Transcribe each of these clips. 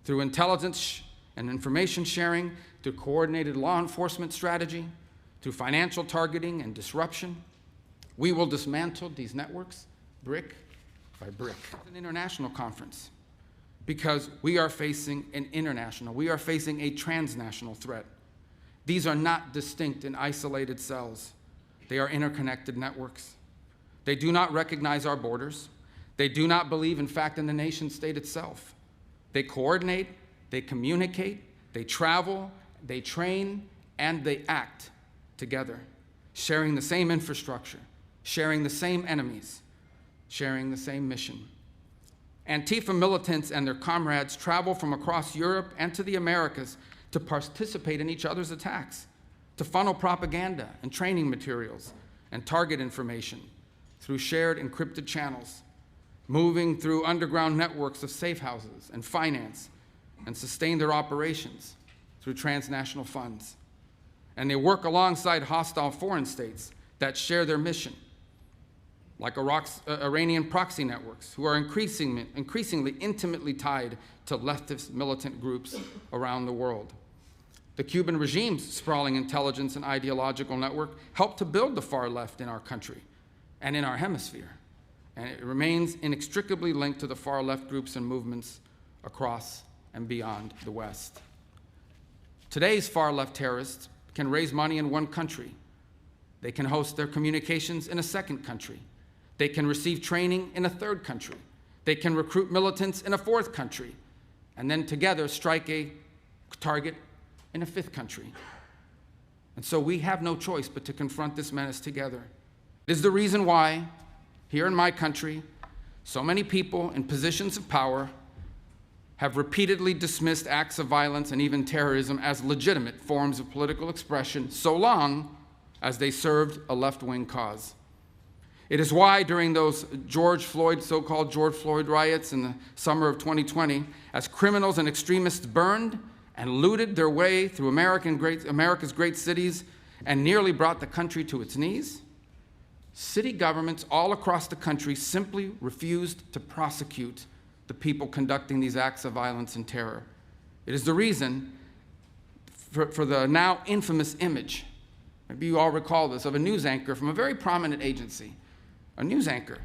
through intelligence and information sharing, through coordinated law enforcement strategy, through financial targeting and disruption. We will dismantle these networks brick by brick. It's an international conference because we are facing a transnational threat. These are not distinct and isolated cells. They are interconnected networks. They do not recognize our borders. They do not believe, in fact, in the nation state itself. They coordinate, they communicate, they travel, they train, and they act together, sharing the same infrastructure, sharing the same enemies, sharing the same mission. Antifa militants and their comrades travel from across Europe and to the Americas to participate in each other's attacks, to funnel propaganda and training materials and target information through shared encrypted channels, moving through underground networks of safe houses and finance, and sustain their operations through transnational funds. And they work alongside hostile foreign states that share their mission, like Iranian proxy networks, who are increasingly intimately tied to leftist militant groups around the world. The Cuban regime's sprawling intelligence and ideological network helped to build the far left in our country and in our hemisphere, and it remains inextricably linked to the far left groups and movements across and beyond the West. Today's far left terrorists can raise money in one country. They can host their communications in a second country. They can receive training in a third country. They can recruit militants in a fourth country, and then together strike a target in a fifth country. And so we have no choice but to confront this menace together. It is the reason why, here in my country, so many people in positions of power have repeatedly dismissed acts of violence and even terrorism as legitimate forms of political expression, so long as they served a left-wing cause. It is why during those so-called George Floyd riots in the summer of 2020, as criminals and extremists burned and looted their way through America's great cities and nearly brought the country to its knees, city governments all across the country simply refused to prosecute the people conducting these acts of violence and terror. It is the reason for the now infamous image, maybe you all recall this, of a news anchor from a very prominent agency, a news anchor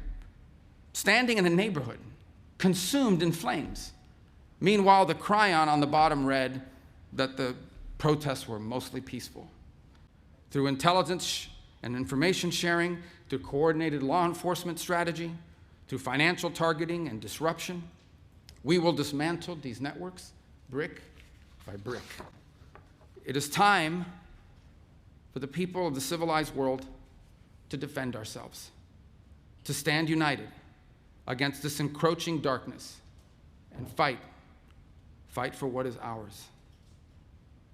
standing in a neighborhood consumed in flames. Meanwhile, the chyron on the bottom read that the protests were mostly peaceful. Through intelligence and information sharing, through coordinated law enforcement strategy, through financial targeting and disruption, we will dismantle these networks brick by brick. It is time for the people of the civilized world to defend ourselves, to stand united against this encroaching darkness and fight for what is ours.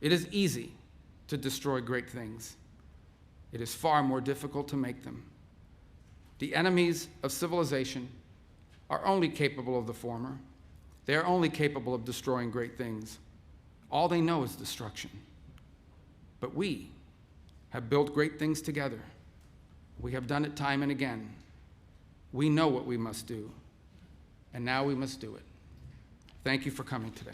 It is easy to destroy great things. It is far more difficult to make them. The enemies of civilization are only capable of the former. They are only capable of destroying great things. All they know is destruction. But we have built great things together. We have done it time and again. We know what we must do, and now we must do it. Thank you for coming today.